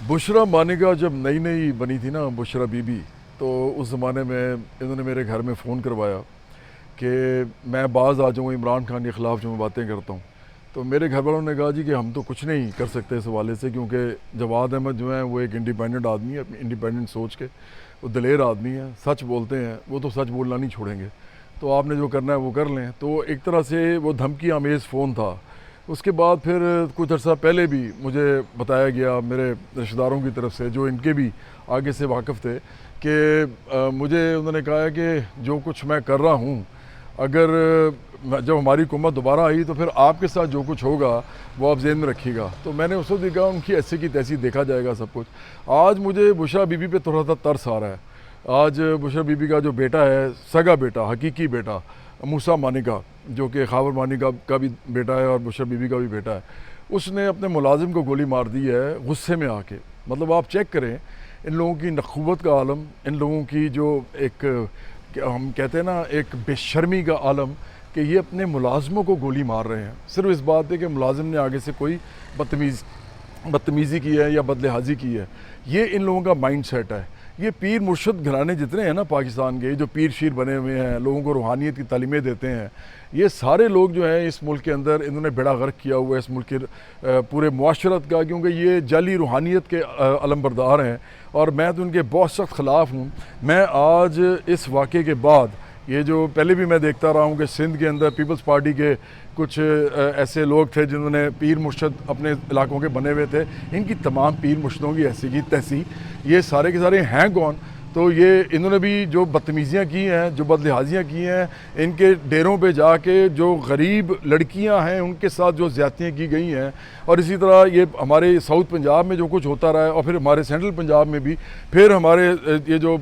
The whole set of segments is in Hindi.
बुशरा मानिका जब नई नई बनी थी ना, बुशरा बीबी, तो उस ज़माने में इन्होंने मेरे घर में फ़ोन करवाया कि मैं बाज़ आ जाऊँ इमरान खान के ख़िलाफ़ जो मैं बातें करता हूँ। तो मेरे घर वालों ने कहा जी कि हम तो कुछ नहीं कर सकते इस हवाले से, क्योंकि जवाद अहमद जो है वो एक इंडिपेंडेंट आदमी है, अपनी इंडिपेंडेंट सोच के, वो दलेर आदमी है, सच बोलते हैं, वो तो सच बोलना नहीं छोड़ेंगे, तो आपने जो करना है वो कर लें। तो एक तरह से वो धमकी आमेज़ फ़ोन था। उसके बाद फिर कुछ अर्सा पहले भी मुझे बताया गया मेरे रिश्तेदारों की तरफ से, जो इनके भी आगे से वाकिफ़ थे, कि मुझे उन्होंने कहा है कि जो कुछ मैं कर रहा हूँ, अगर जब हमारी हुकूमत दोबारा आई तो फिर आपके साथ जो कुछ होगा वो आप ज़हन में रखिएगा। तो मैंने उस वक्त कहा उनकी ऐसे की तैसी देखा जाएगा सब कुछ। आज मुझे बुशरा बीबी पे थोड़ा सा तरस आ रहा है। आज बुशरा बीबी का जो बेटा है, सगा बेटा, हकीकी बेटा मूसा मानिका, जो कि खावर मानिका का भी बेटा है और बुशरा बीबी का भी बेटा है, उसने अपने मुलाजिम को गोली मार दी है गुस्से में आके। मतलब आप चेक करें इन लोगों की नखुवत का आलम, इन लोगों की जो एक हम कहते हैं ना एक बेशर्मी का आलम, कि ये अपने मुलाजमों को गोली मार रहे हैं सिर्फ इस बात है कि मुलाजिम ने आगे से कोई बदतमीज़ी की है या बदलिहाजी की है। ये इन लोगों का माइंड सेट है। ये पीर मुर्शद घराने जितने हैं ना पाकिस्तान के, जो पीर शीर बने हुए हैं, लोगों को रूहानियत की तालीमें देते हैं, ये सारे लोग जो हैं इस मुल्क के अंदर इन्होंने बेड़ा गर्क किया हुआ है इस मुल्क के पूरे मुआशरत का, क्योंकि ये जाली रूहानियत के अलमबरदार हैं और मैं तो उनके बहुत सख्त ख़िलाफ़ हूँ। मैं आज इस वाक़े के बाद, ये जो पहले भी मैं देखता रहा हूँ कि सिंध के अंदर पीपल्स पार्टी के कुछ ऐसे लोग थे जिन्होंने पीर मुर्शद अपने इलाकों के बने हुए थे, इनकी तमाम पीर मुर्शदों की ऐसी की तैसी ये सारे के सारे हैं कौन? तो ये इन्होंने भी जो बदतमीज़ियाँ की हैं, जो बदलिहाजियाँ की हैं, इनके डेरों पे जाके जो गरीब लड़कियां हैं उनके साथ जो ज़्यादतियाँ की गई हैं, और इसी तरह ये हमारे साउथ पंजाब में जो कुछ होता रहा है, और फिर हमारे सेंट्रल पंजाब में भी, फिर हमारे ये जो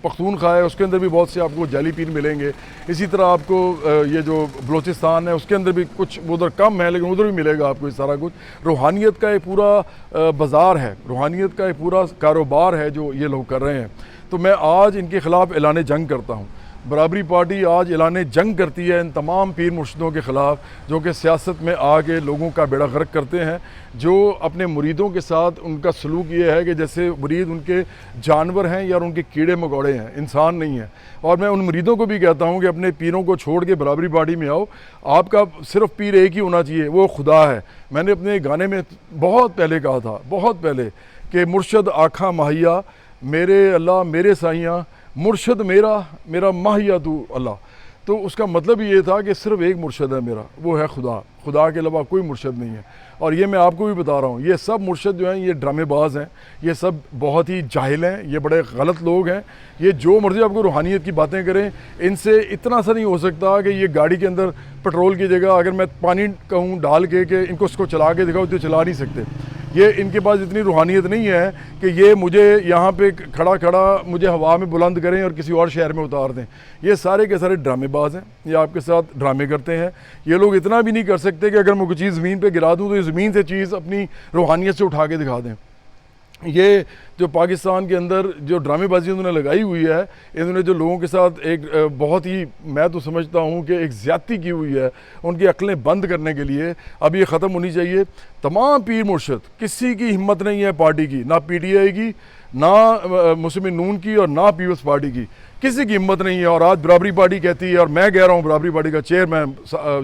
पख्तूनख्वा है उसके अंदर भी बहुत से आपको जाली पीर मिलेंगे। इसी तरह आपको ये जो बलोचिस्तान है उसके अंदर भी कुछ, उधर कम है लेकिन उधर भी मिलेगा आपको ये सारा कुछ। रूहानियत का एक पूरा बाज़ार है, रूहानियत का एक पूरा कारोबार है जो ये लोग कर रहे हैं। तो मैं आज इनके ख़िलाफ़ ऐलान जंग करता हूँ। बराबरी पार्टी आज ऐलान जंग करती है इन तमाम पीर मुर्शिदों के ख़िलाफ़ जो कि सियासत में आके लोगों का बेड़ा गर्क करते हैं, जो अपने मुरीदों के साथ उनका सलूक ये है कि जैसे मुरीद उनके जानवर हैं या उनके कीड़े मकोड़े हैं, इंसान नहीं है। और मैं उन मुरीदों को भी कहता हूँ कि अपने पीरों को छोड़ के बराबरी पार्टी में आओ। आपका सिर्फ पीर एक ही होना चाहिए, वो खुदा है। मैंने अपने गाने में बहुत पहले कहा था, बहुत पहले, कि मुर्शद आखा माहिया मेरे अल्लाह मेरे साइयाँ, मुर्शद मेरा मेरा माहिया तू अल्लाह। तो उसका मतलब ये था कि सिर्फ एक मुर्शद है मेरा, वो है खुदा, खुदा के अलावा कोई मुर्शद नहीं है। और ये मैं आपको भी बता रहा हूँ, ये सब मुर्शद जो हैं ये ड्रामेबाज हैं, ये सब बहुत ही जाहिल हैं, ये बड़े गलत लोग हैं। ये जो मर्ज़ी आपको रूहानियत की बातें करें, इनसे इतना सा नहीं हो सकता कि ये गाड़ी के अंदर पेट्रोल की जगह अगर मैं पानी कहूँ डाल के कि इनको इसको चला के दिखाओ तो चला नहीं सकते। ये इनके पास इतनी रूहानियत नहीं है कि ये मुझे यहाँ पे खड़ा खड़ा मुझे हवा में बुलंद करें और किसी और शहर में उतार दें। ये सारे के सारे ड्रामेबाज हैं, ये आपके साथ ड्रामे करते हैं। ये लोग इतना भी नहीं कर सकते कि अगर मैं कोई चीज़ ज़मीन पे गिरा दूँ तो ये ज़मीन से चीज़ अपनी रूहानियत से उठा के दिखा दें। ये जो पाकिस्तान के अंदर जो ड्रामेबाजी उन्होंने लगाई हुई है, इन्होंने जो लोगों के साथ एक बहुत ही, मैं तो समझता हूँ कि एक ज़्यादती की हुई है उनकी अक्लें बंद करने के लिए, अब ये ख़त्म होनी चाहिए। तमाम पीर मुर्शद, किसी की हिम्मत नहीं है पार्टी की, ना PTI की, ना मुस्लिम नून की और ना पीपल्स पार्टी की, किसी की हिम्मत नहीं है। और आज बराबरी पार्टी कहती है, और मैं कह रहा हूँ बराबरी पार्टी का चेयरमैन,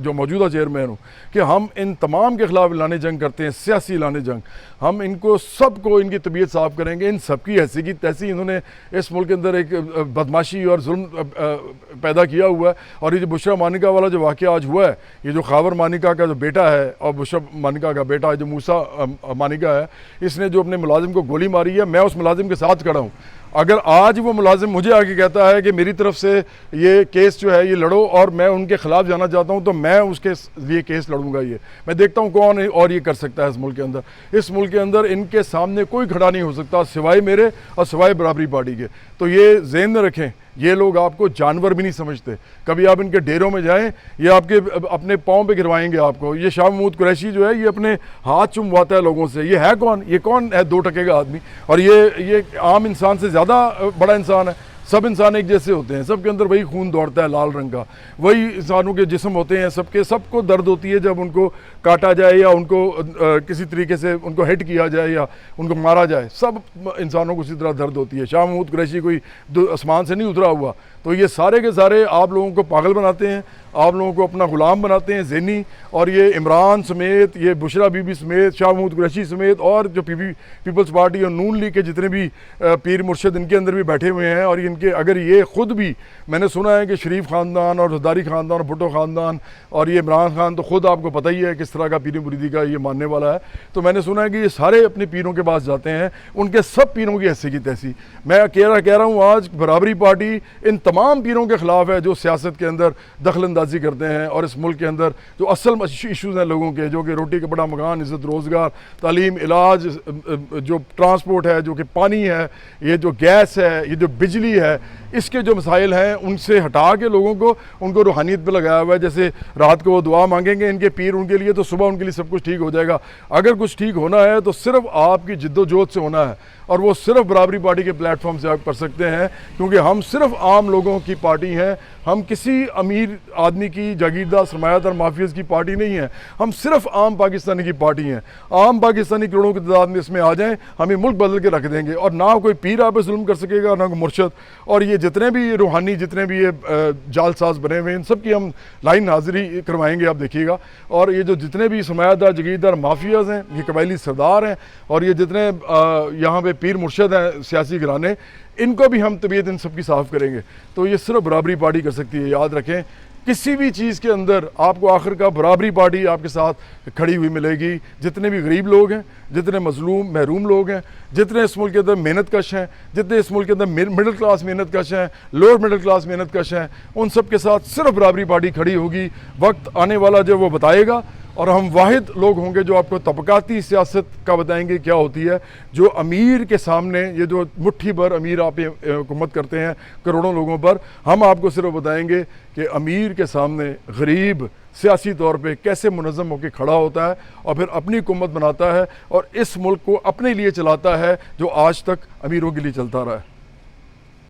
जो मौजूदा चेयरमैन हूँ, कि हम इन तमाम के ख़िलाफ़ ऐलान जंग करते हैं, सियासी ऐलान जंग। हम इनको सबको इनकी तबीयत साफ़ करेंगे। इन सबकी ऐसी की तैसी इन्होंने इस मुल्क के अंदर एक बदमाशी और जुल्म पैदा किया हुआ है। और ये जो बुशरा मानिका वाला जो वाक़या आज हुआ है, ये जो खावर मानिका का जो बेटा है और बुशरा मानिका का बेटा जो मूसा मानिका है, इसने जो अपने मुलाजिम को गोली मारी है, मैं उस मुलाजिम के साथ खड़ा हूँ। अगर आज वो मुलाजिम मुझे आके कहता है कि मेरी तरफ से ये केस जो है ये लड़ो और मैं उनके ख़िलाफ़ जाना चाहता हूँ, तो मैं उसके लिए केस लड़ूंगा। ये मैं देखता हूँ कौन है और ये कर सकता है इस मुल्क के अंदर। इस मुल्क के अंदर इनके सामने कोई खड़ा नहीं हो सकता सिवाय मेरे और सिवाय बराबरी पार्टी के। तो ये ज़हन में रखें, ये लोग आपको जानवर भी नहीं समझते। कभी आप इनके डेरों में जाएं, ये आपके अपने पाँव पे गिरवाएंगे आपको। ये शाह महमूद कुरैशी जो है ये अपने हाथ चुमवाता है लोगों से। ये है कौन? ये कौन है? 2 टके का आदमी। और ये आम इंसान से ज़्यादा बड़ा इंसान है। सब इंसान एक जैसे होते हैं, सबके अंदर वही खून दौड़ता है लाल रंग का, वही इंसानों के जिस्म होते हैं, सबको दर्द होती है जब उनको काटा जाए या उनको किसी तरीके से उनको हिट किया जाए या उनको मारा जाए। सब इंसानों को उसी तरह दर्द होती है। शाह महमूद कुरैशी कोई आसमान से नहीं उतरा हुआ। तो ये सारे के सारे आप लोगों को पागल बनाते हैं, आप लोगों को अपना गुलाम बनाते हैं ज़हनी। और ये इमरान समेत, ये बुशरा बीबी समेत, शाह महमूद कुरैशी समेत और जो पीपल्स पार्टी और नून लीग के जितने भी पीर मुर्शद इनके अंदर भी बैठे हुए हैं, और इनके अगर ये ख़ुद भी, मैंने सुना है कि शरीफ ख़ानदान और ज़रदारी ख़ानदान और भुट्टो ख़ानदान और ये इमरान खान तो ख़ुद आपको पता ही है किस तरह का पीर मुरीदी का ये मानने वाला है। तो मैंने सुना है कि ये सारे अपने पीरों के पास जाते हैं, उनके सब पीरों की ऐसी की तैसी। मैं कह रहा हूँ आज बराबरी पार्टी इन तमाम पीरों के ख़िलाफ़ है जो सियासत के अंदर दखल अंदाजी करते हैं और इस मुल्क के अंदर जो असल इशूज़ हैं लोगों के, जो कि रोटी कपड़ा मकान, इज़्ज़त, रोज़गार, तालीम, इलाज, जो ट्रांसपोर्ट है, जो कि पानी है, ये जो गैस है, ये जो बिजली है, इसके जो मसाइल हैं उनसे हटा के लोगों को उनको रूहानियत पे लगाया हुआ है। जैसे रात को वो दुआ मांगेंगे इनके पीर उनके लिए, तो सुबह उनके लिए सब कुछ ठीक हो जाएगा। अगर कुछ ठीक होना है तो सिर्फ आपकी जिद्दोजहद से होना है, और वो सिर्फ बराबरी पार्टी के प्लेटफॉर्म से आप कर सकते हैं, क्योंकि हम सिर्फ आम लोगों की पार्टी हैं। हम किसी अमीर आदमी की, जागीरदार, सरमायादार, माफियाज की पार्टी नहीं है। हम सिर्फ आम पाकिस्तानी की पार्टी हैं। आम पाकिस्तानी करोड़ों की तादाद में इसमें आ जाएं, हमें मुल्क बदल के रख देंगे, और ना कोई पीर आप पे जुल्म कर सकेगा, ना कोई मुर्शद। और ये जितने भी रूहानी, जितने भी ये जालसाज बने हुए हैं, इन सब की हम लाइन हाजिरी करवाएंगे, आप देखिएगा। और ये जो जितने भी सरमायादार, जागीरदार, माफियाज हैं, ये कबायली सरदार हैं, और ये जितने यहाँ पे पीर मुर्शद हैं, सियासी घराने, इनको भी हम तबीयत इन सब की साफ़ करेंगे। तो ये सिर्फ बराबरी पार्टी कर सकती है। याद रखें, किसी भी चीज़ के अंदर आपको आखिर का बराबरी पार्टी आपके साथ खड़ी हुई मिलेगी। जितने भी गरीब लोग हैं, जितने मजलूम महरूम लोग हैं, जितने इस मुल्क के अंदर मेहनत कश हैं, जितने इस मुल्क के अंदर मिडिल क्लास मेहनत कश हैं, लोअर मिडिल क्लास मेहनत कश हैं, उन सब के साथ सिर्फ बराबरी पार्टी खड़ी होगी। वक्त आने वाला जो वो बताएगा, और हम वाहिद लोग होंगे जो आपको तबकाती सियासत का बताएंगे क्या होती है। जो अमीर के सामने, ये जो मुट्ठी भर अमीर आप हुकूमत करते हैं करोड़ों लोगों पर, हम आपको सिर्फ बताएंगे कि अमीर के सामने गरीब सियासी तौर पे कैसे मुनज़्ज़म होकर खड़ा होता है और फिर अपनी हुकूमत बनाता है और इस मुल्क को अपने लिए चलाता है, जो आज तक अमीरों के लिए चलता रहा है।